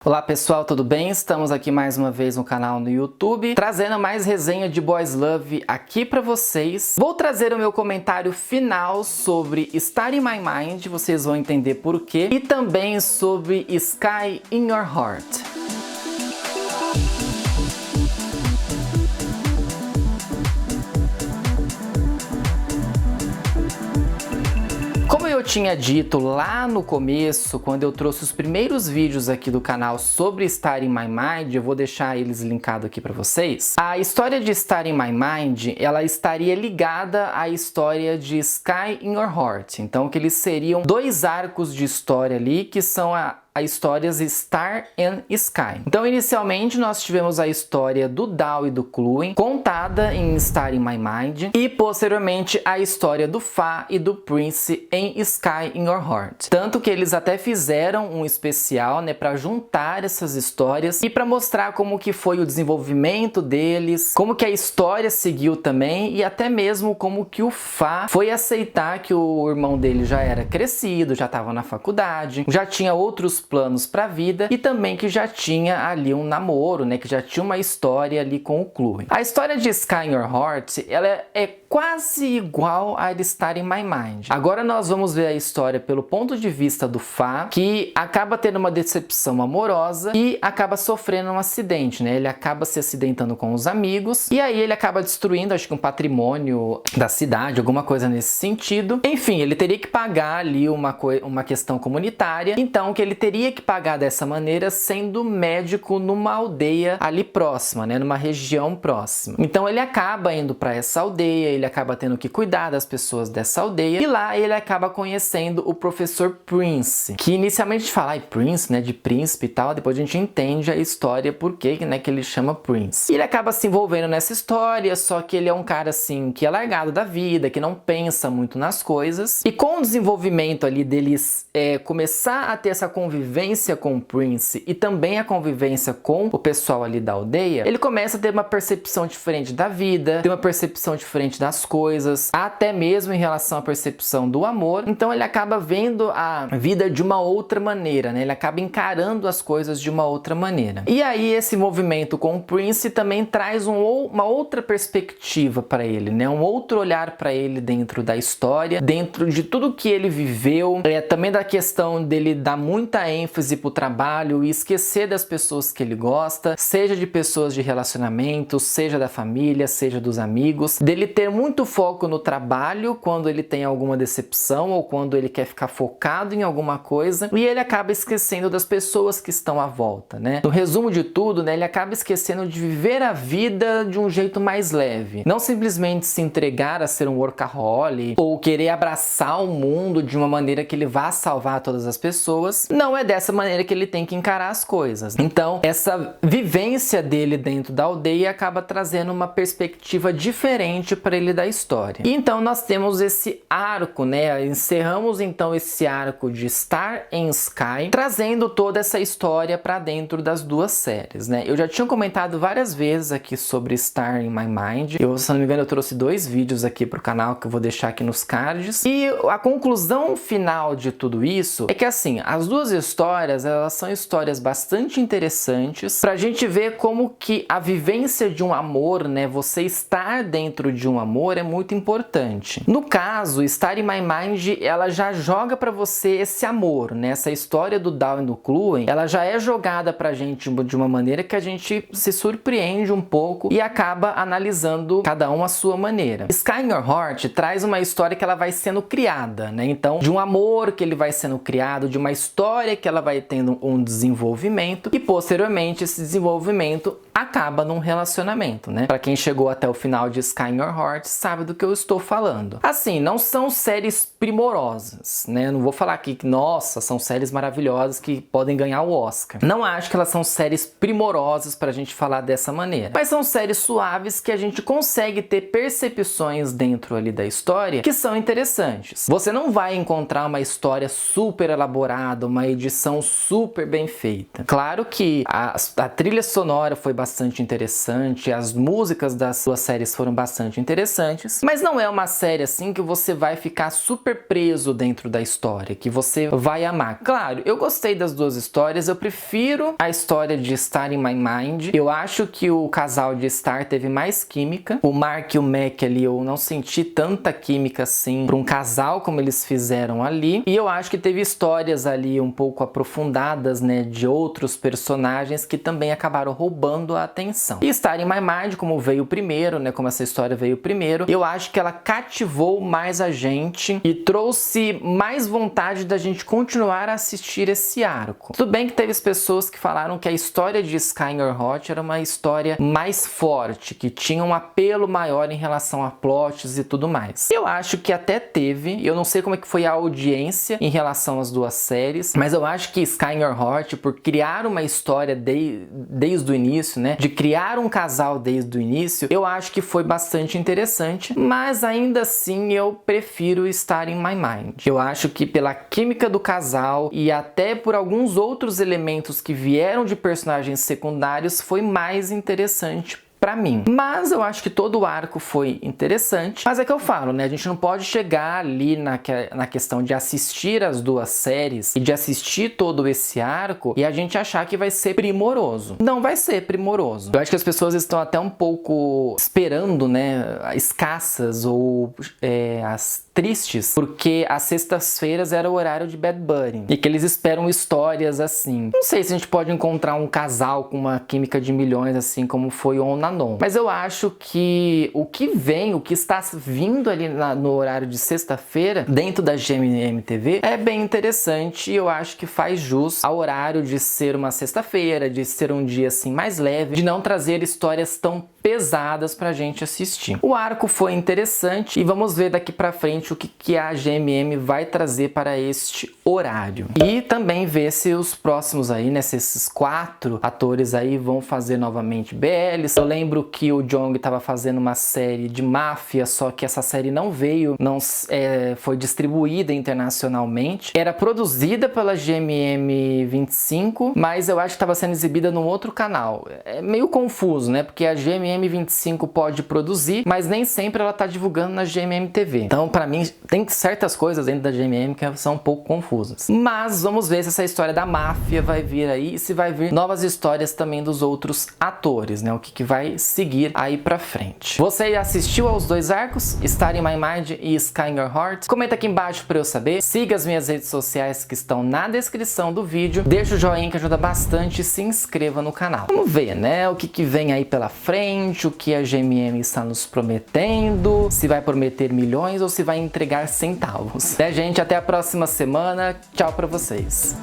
Olá pessoal, tudo bem? Estamos aqui mais uma vez no canal no YouTube, trazendo mais resenha de Boys Love aqui pra vocês. Vou trazer o meu comentário final sobre Star in My Mind, vocês vão entender por quê, e também sobre Sky in Your Heart. Como eu tinha dito lá no começo, quando eu trouxe os primeiros vídeos aqui do canal sobre Star in My Mind, eu vou deixar eles linkados aqui para vocês. A história de Star in My Mind, ela estaria ligada à história de Sky in Your Heart. Então, que eles seriam dois arcos de história ali, que são a histórias Star and Sky. Então, inicialmente, nós tivemos a história do Dao e do Cluen, contada em Star in My Mind, e posteriormente a história do Fa e do Prince em Sky in Your Heart. Tanto que eles até fizeram um especial, né, para juntar essas histórias e para mostrar como que foi o desenvolvimento deles, como que a história seguiu também e até mesmo como que o Fa foi aceitar que o irmão dele já era crescido, já estava na faculdade, já tinha outros planos para a vida e também que já tinha ali um namoro, né, que já tinha uma história ali com o Cluen. A história de Sky in Your Heart, ela é quase igual a Star in My Mind. Agora nós vamos ver a história pelo ponto de vista do Fa, que acaba tendo uma decepção amorosa e acaba sofrendo um acidente, né? Ele acaba se acidentando com os amigos e aí ele acaba destruindo, acho que um patrimônio da cidade, alguma coisa nesse sentido. Enfim, ele teria que pagar ali uma questão comunitária, então que ele teria que pagar dessa maneira sendo médico numa aldeia ali próxima, né? Numa região próxima. Então ele acaba indo para essa aldeia, ele acaba tendo que cuidar das pessoas dessa aldeia e lá ele acaba conhecendo o professor Prince, que inicialmente a gente fala Prince, né, de príncipe e tal, depois a gente entende a história por que, né, que ele chama Prince. E ele acaba se envolvendo nessa história, só que ele é um cara assim que é largado da vida, que não pensa muito nas coisas, e com o desenvolvimento ali deles começar a ter essa convivência com o Prince e também a convivência com o pessoal ali da aldeia, ele começa a ter uma percepção diferente da vida, ter uma percepção diferente das coisas, até mesmo em relação à percepção do amor. Então ele acaba vendo a vida de uma outra maneira, né? Ele acaba encarando as coisas de uma outra maneira. E aí esse movimento com o Prince também traz uma outra perspectiva para ele, né? Um outro olhar para ele dentro da história, dentro de tudo que ele viveu, também da questão dele dar muita ênfase pro trabalho e esquecer das pessoas que ele gosta, seja de pessoas de relacionamento, seja da família, seja dos amigos, dele ter muito foco no trabalho quando ele tem alguma decepção ou quando ele quer ficar focado em alguma coisa, e ele acaba esquecendo das pessoas que estão à volta, né? No resumo de tudo, né, ele acaba esquecendo de viver a vida de um jeito mais leve, não simplesmente se entregar a ser um workaholic ou querer abraçar o mundo de uma maneira que ele vá salvar todas as pessoas. Não é dessa maneira que ele tem que encarar as coisas. Então, essa vivência dele dentro da aldeia acaba trazendo uma perspectiva diferente para ele da história. E então nós temos esse arco, né? Encerramos então esse arco de Star and Sky, trazendo toda essa história para dentro das duas séries, né? Eu já tinha comentado várias vezes aqui sobre Star in My Mind. Se não me engano, eu trouxe dois vídeos aqui pro canal que eu vou deixar aqui nos cards. E a conclusão final de tudo isso é que assim, as duas histórias, elas são histórias bastante interessantes pra gente ver como que a vivência de um amor, né? Você estar dentro de um amor é muito importante. No caso, Star in My Mind, ela já joga pra você esse amor, né? Essa história do Dao e do Cluen, ela já é jogada pra gente de uma maneira que a gente se surpreende um pouco e acaba analisando cada um à sua maneira. Sky in Your Heart traz uma história que ela vai sendo criada, né? Então, de um amor que ele vai sendo criado, de uma história que ela vai tendo um desenvolvimento e posteriormente esse desenvolvimento acaba num relacionamento, né? Pra quem chegou até o final de Sky in Your Heart sabe do que eu estou falando. Assim, não são séries primorosas, né? Eu não vou falar aqui que, nossa, são séries maravilhosas que podem ganhar o Oscar. Não acho que elas são séries primorosas pra gente falar dessa maneira. Mas são séries suaves que a gente consegue ter percepções dentro ali da história que são interessantes. Você não vai encontrar uma história super elaborada, uma edição super bem feita. Claro que a trilha sonora foi bastante bastante interessante, as músicas das duas séries foram bastante interessantes, mas não é uma série assim que você vai ficar super preso dentro da história, que você vai amar. Claro, eu gostei das duas histórias, eu prefiro a história de Star in My Mind. Eu acho que o casal de Star teve mais química. O Mark e o Mac ali, eu não senti tanta química assim para um casal como eles fizeram ali. E eu acho que teve histórias ali um pouco aprofundadas, né, de outros personagens que também acabaram roubando a atenção. E Star in My Mind, como veio primeiro, né, como essa história veio primeiro, eu acho que ela cativou mais a gente e trouxe mais vontade da gente continuar a assistir esse arco. Tudo bem que teve pessoas que falaram que a história de Sky Your Heart era uma história mais forte, que tinha um apelo maior em relação a plots e tudo mais. Eu acho que até teve, eu não sei como é que foi a audiência em relação às duas séries, mas eu acho que Sky Your Heart, por criar uma história desde o início, né, de criar um casal desde o início, eu acho que foi bastante interessante, mas ainda assim eu prefiro Star in My Mind. Eu acho que pela química do casal e até por alguns outros elementos que vieram de personagens secundários foi mais interessante pra mim. Mas eu acho que todo o arco foi interessante. Mas é que eu falo, né? A gente não pode chegar ali na questão de assistir as duas séries e de assistir todo esse arco e a gente achar que vai ser primoroso. Não vai ser primoroso. Eu acho que as pessoas estão até um pouco esperando, né? Escassas ou as tristes, porque às sextas-feiras era o horário de Bad Bunny e que eles esperam histórias assim. Não sei se a gente pode encontrar um casal com uma química de milhões assim como foi On na Non, mas eu acho que o que está vindo ali no horário de sexta-feira dentro da GMM TV é bem interessante e eu acho que faz jus ao horário de ser uma sexta-feira, de ser um dia assim mais leve, de não trazer histórias tão pesadas pra gente assistir. O arco foi interessante e vamos ver daqui pra frente o que a GMM vai trazer para este horário. E também ver se os próximos aí, né, se esses 4 atores aí vão fazer novamente BLs. Eu lembro que o Jong estava fazendo uma série de máfia, só que essa série não veio, não foi distribuída internacionalmente. Era produzida pela GMM 25, mas eu acho que estava sendo exibida num outro canal. É meio confuso, né, porque a GMM 25 pode produzir, mas nem sempre ela tá divulgando na GMM TV. Então, pra mim, tem certas coisas dentro da GMM que são um pouco confusas. Mas vamos ver se essa história da máfia vai vir aí e se vai vir novas histórias também dos outros atores, né? O que vai seguir aí pra frente. Você assistiu aos 2 arcos, Star in My Mind e Sky in Your Heart? Comenta aqui embaixo pra eu saber. Siga as minhas redes sociais que estão na descrição do vídeo. Deixa o joinha que ajuda bastante e se inscreva no canal. Vamos ver, né? O que vem aí pela frente, o que a GMM está nos prometendo, se vai prometer milhões ou se vai entregar centavos. Gente, até a próxima semana. Tchau pra vocês.